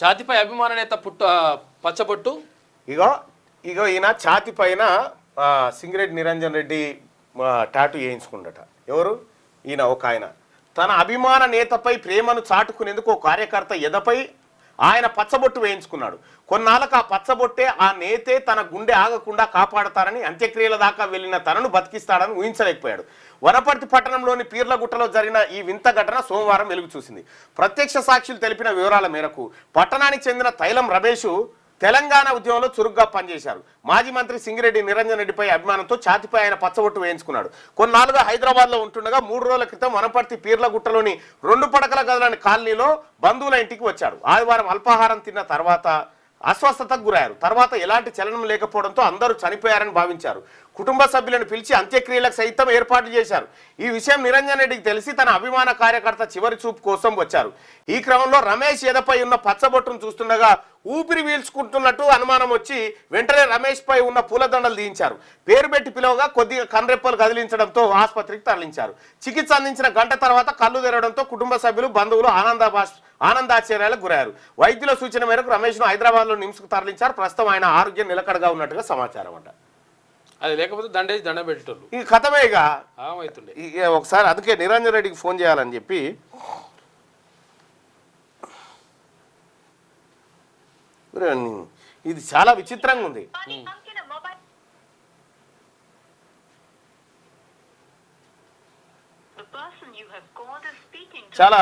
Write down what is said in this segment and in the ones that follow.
ఛాతిపై అభిమాన నేత పచ్చబొట్టు. ఇగో ఇగో ఈయన ఛాతి పైన సింగిరెడ్డి నిరంజన్ రెడ్డి టాటూ వేయించుకుందట. ఎవరు ఈయన? ఒక ఆయన తన అభిమాన నేతపై ప్రేమను చాటుకునేందుకు ఒక కార్యకర్త ఎదపై ఆయన పచ్చబొట్టు వేయించుకున్నాడు. కొన్నాళ్ళకు ఆ పచ్చబొట్టే ఆ నేతే తన గుండె ఆగకుండా కాపాడతారని, అంత్యక్రియల దాకా వెళ్ళిన తనను బతికిస్తాడని ఊహించలేకపోయాడు. వనపర్తి పట్టణంలోని పీర్లగుట్టలో జరిగిన ఈ వింత ఘటన సోమవారం వెలుగు చూసింది. ప్రత్యక్ష సాక్షులు తెలిపిన వివరాల మేరకు పట్టణానికి చెందిన తైలం రమేష్ తెలంగాణ ఉద్యమంలో చురుగ్గా పనిచేశారు. మాజీ మంత్రి సింగిరెడ్డి నిరంజన్ రెడ్డిపై అభిమానంతో ఛాతిపై ఆయన పచ్చబొట్టు వేయించుకున్నాడు. కొన్నాళ్ళుగా హైదరాబాద్లో ఉంటుండగా 3 రోజుల క్రితం వనపర్తి పీర్లగుట్టలోని 2 పడకల గదులని కాలనీలో బంధువుల ఇంటికి వచ్చాడు. ఆదివారం అల్పాహారం తిన్న తర్వాత అస్వస్థతకు గురయ్యారు. తర్వాత ఎలాంటి చలనం లేకపోవడంతో అందరూ చనిపోయారని భావించారు. కుటుంబ సభ్యులను పిలిచి అంత్యక్రియలకు సైతం ఏర్పాట్లు చేశారు. ఈ విషయం నిరంజన్ రెడ్డికి తెలిసి తన అభిమాన కార్యకర్త చివరి చూపు కోసం వచ్చారు. ఈ క్రమంలో రమేష్ ఎదపై ఉన్న పచ్చబొట్టును చూస్తుండగా ఊపిరి పీల్చుకుంటున్నట్టు అనుమానం వచ్చి వెంటనే రమేష్ పై ఉన్న పూలదండలు తీయించారు. పేరు పెట్టి పిలవగా కొద్దిగా కన్రెప్పలు కదిలించడంతో ఆసుపత్రికి తరలించారు. చికిత్స అందించిన గంట తర్వాత కళ్ళు తెరవడంతో కుటుంబ సభ్యులు బంధువులు ఆనందాశ్చర్యాలకు గురయ్యారు. వైద్యుల సూచన మేరకు రమేష్ను హైదరాబాద్లో నిమ్స్కు తరలించారు. ప్రస్తుతం ఆయన ఆరోగ్యం నిలకడగా ఉన్నట్టుగా సమాచారం అంట. అది లేకపోతే దండ పెట్టేటోళ్ళు ఈ కథమేగా అవుతుండే. ఒకసారి అందుకే నిరంజన్ రెడ్డికి ఫోన్ చేయాలని చెప్పి ఇది చాలా విచిత్రంగా ఉంది. చాలా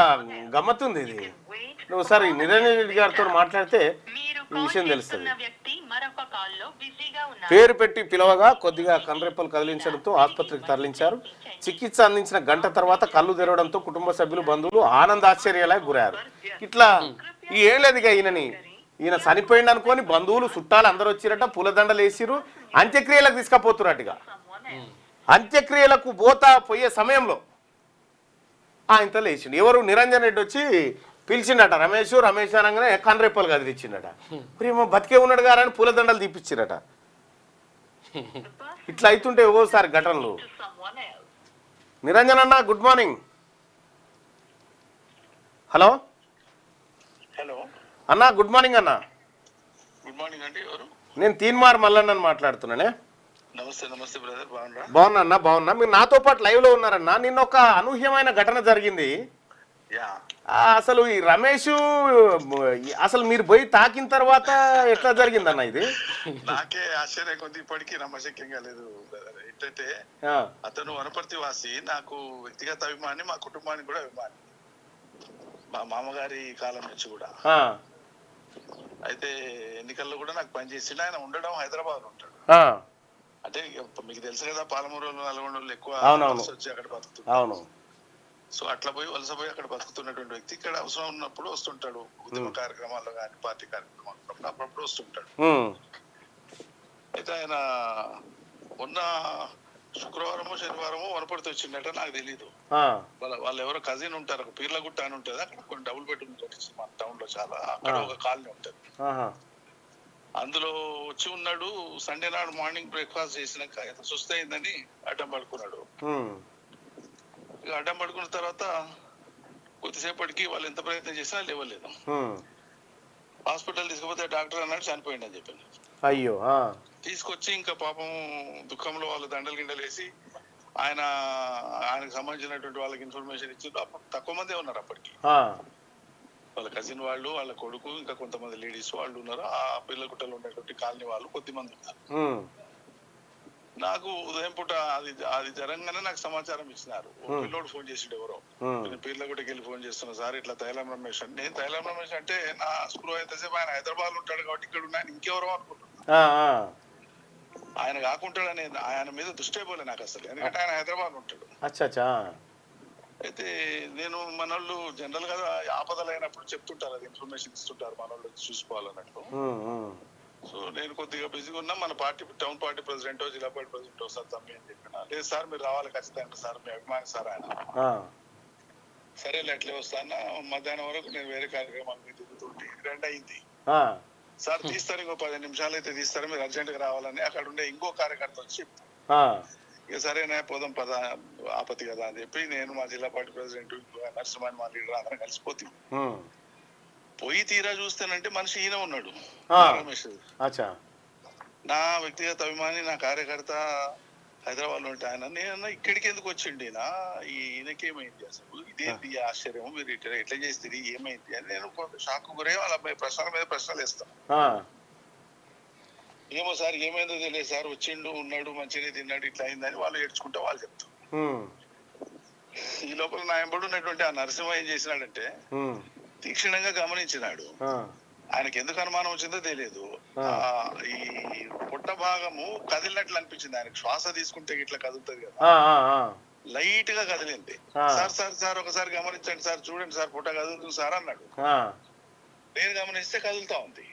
గమ్మత్తుంది ఇది. నువ్వు ఒకసారి నిరంజన్ రెడ్డి గారితో మాట్లాడితే ఈ విషయం తెలుస్తుంది. పేరు పెట్టి పిలవగా కొద్దిగా కన్రెప్పలు కదిలించడంతో ఆసుపత్రికి తరలించారు. చికిత్స అందించిన గంట తర్వాత కళ్ళు తెరవడంతో కుటుంబ సభ్యులు బంధువులు ఆనందాశ్చర్యాలకు గురయ్యారు. ఇట్లా ఏం లేదు ఈయన చనిపోయింది అనుకొని బంధువులు చుట్టాలు అందరూ వచ్చిరట, పూలదండలు వేసిరు, అంత్యక్రియలకు తీసుకపోతున్నట్టుగా. అంత్యక్రియలకు పోయే సమయంలో ఆయనతో లేచిండు. ఎవరు? నిరంజన్ రెడ్డి వచ్చి పిలిచిండట. రమేష్ అనగానే కన్రెప్పలు కదిలిచ్చిండట. ప్రేమ బతికే ఉన్నాడు గారు అని పూలదండలు తీపిచ్చిరట. ఇట్లా అవుతుంటే ఒక్కోసారి ఘటనలు. నిరంజన్ అన్న, గుడ్ మార్నింగ్. హలో అన్నా, గుడ్ మార్నింగ్ అన్న. గుడ్ మార్నింగ్ అండి. ఎవరు? నేను తీన్మార్ మల్లన్నని మాట్లాడుతున్నానే. నమస్తే బ్రదర్. బాగున్నా అన్న, బాగున్నా. మీరు నాతో పాటు లైవ్ లో ఉన్నారన్న. నిన్న ఒక అనూహ్యమైన ఘటన జరిగింది. అసలు ఈ రమేష్ అసలు మీరు పోయి తాకిన తర్వాత ఎట్లా జరిగిందన్న ఇది? నాకే ఆశ్చర్యం కొద్ది, ఇప్పటికీ నమ్మశక్యంగా లేదు బ్రదర్. ఏంటంటే అతను వనపర్తి వాసి, నాకు వ్యక్తిగత అభిమాని, మా కుటుంబానికి కూడా అభిమాని, మా మామగారి కాలం నుంచి కూడా. అయితే ఎన్నికల్లో కూడా నాకు పనిచేసిండు. ఆయన ఉండడం హైదరాబాద్ ఉంటాడు. అంటే మీకు తెలుసు కదా, పాలమూరు నల్గొండలు ఎక్కువ వచ్చి అక్కడ బతుకుతాడు. సో అట్లా పోయి వలస పోయి అక్కడ బతుకుతున్నటువంటి వ్యక్తి ఇక్కడ అవసరం ఉన్నప్పుడు వస్తుంటాడు. ఉద్యమ కార్యక్రమాల్లో కానీ పార్టీ కార్యక్రమాలు అప్పుడప్పుడు వస్తుంటాడు. అయితే ఆయన మొన్న శుక్రవారమో శనివారమో వనపడితే వచ్చిందట, నాకు తెలీదు. వాళ్ళు ఎవరో కజిన్ ఉంటారు, పీర్లగుట్ట అని ఉంటుంది, అక్కడ కొన్ని డబుల్ బెడ్రూమ్ కట్టించింది మన టౌన్ లో. చాలా అక్కడ ఒక కాలనీ ఉంటుంది, అందులో వచ్చి ఉన్నాడు. సండే నాడు మార్నింగ్ బ్రేక్ఫాస్ట్ చేసినాక సుస్థ అయిందని అడ్డం పడుకున్నాడు. ఇక అడ్డం పడుకున్న తర్వాత కొద్దిసేపటికి వాళ్ళు ఎంత ప్రయత్నం చేసినా లేవలేదు. హాస్పిటల్ తీసుకుపోతే డాక్టర్ అన్నాడు చనిపోయింది అని చెప్పాను. అయ్యో. తీసుకొచ్చి ఇంకా పాపం దుఃఖంలో వాళ్ళు దండలు గిండలు వేసి ఆయనకు సంబంధించినటువంటి వాళ్ళకి ఇన్ఫర్మేషన్ ఇచ్చి తక్కువ మందే ఉన్నారు అప్పటికి. వాళ్ళ కజిన్ వాళ్ళు, వాళ్ళ కొడుకు, ఇంకా కొంతమంది లేడీస్ వాళ్ళు ఉన్నారు. ఆ పిల్లగుట్టలో ఉండేటువంటి కాలనీ వాళ్ళు కొద్దిమంది ఉన్నారు. నాకు ఉదయం పూట అది జరంగానే నాకు సమాచారం ఇచ్చినారు. పిల్లోడు ఫోన్ చేసిండు ఎవరో, నేను పిల్లగుట్టకి వెళ్ళి ఫోన్ చేస్తున్నా సార్, ఇట్లా తైలం రమేష్ అంటే. నేను తైలం రమేష్ అంటే నా స్కూల్ అయితేసేపు ఆయన హైదరాబాద్ లో ఉంటాడు కాబట్టి ఇక్కడ ఉన్నాయని ఇంకెవరో అనుకుంటున్నా. ఆయన కాకుంటాడని ఆయన మీద దృష్టి పోలే నాకు అసలు, ఎందుకంటే ఆయన హైదరాబాద్ ఉంటాడు. అయితే నేను మనోళ్ళు జనరల్ గా ఆపదలు అయినప్పుడు చెప్తుంటారు, అది ఇన్ఫర్మేషన్ ఇస్తుంటారు మనోళ్ళు చూసుకోవాలన్నట్టు. సో నేను కొద్దిగా బిజీగా ఉన్నా. మన పార్టీ టౌన్ పార్టీ ప్రెసిడెంట్, జిల్లా పార్టీ ప్రెసిడెంట్ సార్ తమ్మి అని చెప్పిన. లేదు సార్ మీరు రావాలి ఖచ్చితంగా సార్, మీ అభిమాని సార్ ఆయన. సరేలే అట్లే వస్తాను. మధ్యాహ్నం వరకు నేను వేరే కార్యక్రమాల మీద తిరుగుతుంటే 2 అయింది. సార్ తీస్తారు, ఇంకో 10 నిమిషాలు అయితే తీస్తారు, మీరు అర్జెంట్ గా రావాలని అక్కడ ఉండే ఇంకో కార్యకర్త వచ్చి ఇక సరేనా పోదాం పద, ఆపత్తి కదా అని చెప్పి నేను, మా జిల్లా పార్టీ ప్రెసిడెంట్, నరసింహన్, మా లీడర్ అందరం కలిసిపోతాం. పోయి తీరా చూస్తానంటే మనిషి ఈయన ఉన్నాడు ఆ. రమేష్. అచ్చా. నా వ్యక్తిగత అభిమాని, నా కార్యకర్త హైదరాబాద్ లో ఉంటే ఆయన, నేను ఇక్కడికి ఎందుకు వచ్చిండి ఈయనకేమైంది అసలు, ఇదేంటి ఆశ్చర్యం, మీరు ఎట్లా చేస్తుంది, ఏమైంది అని నేను షాక్ గురే వాళ్ళ ప్రశ్నల మీద ప్రశ్నలు వేస్తాను. ఏమో సార్ ఏమైందో తెలియదు సార్, వచ్చిండు ఉన్నాడు మంచిగా తిన్నాడు ఇట్లా అయిందని వాళ్ళు ఏడ్చుకుంటే వాళ్ళు చెప్తారు. ఈ లోపల నా ఎంబడి ఉన్నటువంటి ఆ నరసింహ ఏం చేసినాడంటే తీక్షణంగా గమనించినాడు. ఆయనకి ఎందుకు అనుమానం వచ్చిందో తెలియదు, ఈ పొట్ట భాగము కదిలినట్లు అనిపించింది ఆయనకు. శ్వాస తీసుకుంటే ఇట్లా కదులుతుంది కదా, లైట్ గా కదిలింది. సార్ సార్ సార్ ఒకసారి గమనించండి సార్, చూడండి సార్ పొట్ట కదులుతుంది సార్ అన్నాడు. నేను గమనిస్తే కదులుతా ఉంది.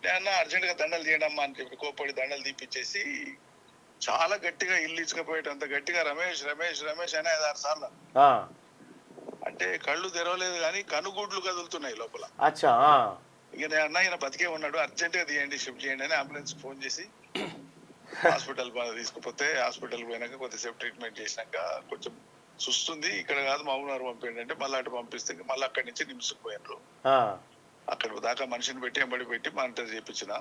నేను అర్జెంట్ గా దండలు తీయడమ్మా అని చెప్పి కోపడి దండలు తీపిచ్చేసి చాలా గట్టిగా ఇల్లు ఇచ్చుకపోయేటంత గట్టిగా రమేష్ రమేష్ రమేష్ అని 5-6 సార్లు. అంటే కళ్ళు తెరవలేదు కానీ కనుగుడ్లు కదులుతున్నాయి లోపల. ఇక నేను అన్న ఈయన బతికే ఉన్నాడు, అర్జెంట్ గా తీయండి, షిఫ్ట్ చేయండి అని అంబులెన్స్ ఫోన్ చేసి హాస్పిటల్ తీసుకుపోతే, హాస్పిటల్ పోయినాక కొద్దిసేపు ట్రీట్మెంట్ చేసినాక కొంచెం సుస్తుంది, ఇక్కడ కాదు మహబూబ్నగర్ పంపేయండి అంటే మళ్ళీ అటు పంపిస్తే మళ్ళీ అక్కడి నుంచి నిమ్స్కి పోయినారు. అక్కడ దాకా మనిషిని పెట్టి ఎంబడి పెట్టి మానిటర్ చేయించిన.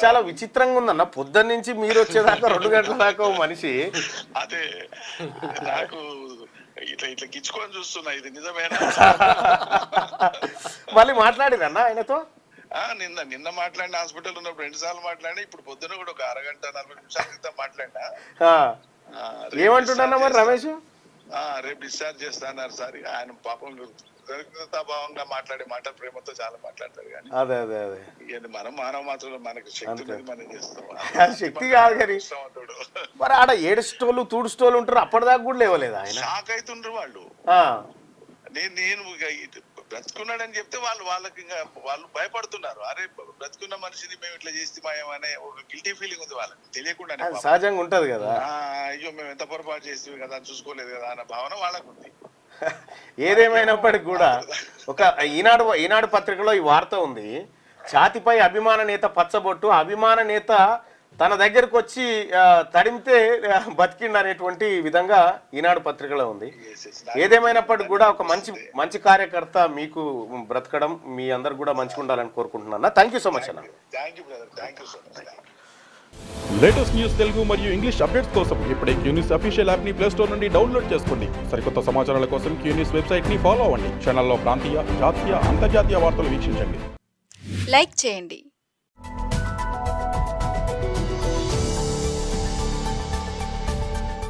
చాలా విచిత్రంగా ఉందన్న, పొద్దున్న నుంచి మీరు వచ్చేదాకా 2 గంటల దాకా మనిషి. అదే నాకు ఇట్లా ఇట్లా గిచ్చుకొని చూస్తున్నా, ఇది నిజమేనా. మళ్ళీ మాట్లాడిరన్నా ఆయనతో? నిన్న మాట్లాడిన, హాస్పిటల్ ఉన్నప్పుడు 2 సార్లు మాట్లాడినా, ఇప్పుడు పొద్దున కూడా ఒక 1 గంట 40 నిమిషాల క్రితం మాట్లాడినా. ఏమంటున్నా మరి రమేష్? రేపు డిశ్చార్జ్ చేస్తాన్నారు సార్. ఆయన పాపం భావంగా మాట్లాడే మాట ప్రేమతో చాలా మాట్లాడతారు కానీ అదే అదే అదే మనం మానవ మాత్రం మనకి శక్తి మనం చేస్తాం. శక్తి కాదు కానీ మరి ఆడ 7 స్టోలు తూడు స్టోలు ఉంటారు, అప్పటిదాకా కూడా లేవలేదు ఆయన. షాక్ అవుతుండ్రు వాళ్ళు. నేను బ్రతుకున్నాడని చెప్తే వాళ్ళకి ఇంకా వాళ్ళు భయపడుతున్నారు. అరే బ్రతుకున్న మనిషిని మేము ఇట్లా చేస్తామేమనే ఒక గిల్టీ ఫీలింగ్ ఉంది వాళ్ళకి, తెలియకుండా. సహజంగా ఉంటది కదా, అయ్యో మేము ఎంత పొరపాటు చేస్తాం కదా, చూసుకోలేదు కదా అన్న భావన వాళ్ళకు ఉంది. ఏదేమైనప్పటికి కూడా ఒక ఈనాడు పత్రికలో ఈ వార్త ఉంది, ఛాతిపై అభిమాన నేత పచ్చబొట్టు, అభిమాన నేత తన దగ్గరకు వచ్చి తడిమితే బతికిండు అనేటువంటి విధంగా ఈనాడు పత్రికలో ఉంది. ఏదేమైనప్పటికి కూడా ఒక మంచి కార్యకర్త మీకు బ్రతకడం, మీ అందరు కూడా మంచిగా ఉండాలని కోరుకుంటున్నా. థ్యాంక్ యూ సో మచ్ అన్న. లేటెస్ట్ న్యూస్ తెలుగు మరియు ఇంగ్లీష్ అప్డేట్స్ కోసం ఇప్పుడే క్యూన్యూస్ అఫీషియల్ యాప్ ని ప్లే స్టోర్ నుండి డౌన్లోడ్ చేసుకోండి. సరికొత్త సమాచారాల కోసం క్యూన్యూస్ వెబ్సైట్ ని ఫాలో అవ్వండి. ఛానల్లో ప్రాంతీయ, జాతీయ, అంతర్జాతీయ వార్తలు వీక్షించండి. లైక్ చేయండి.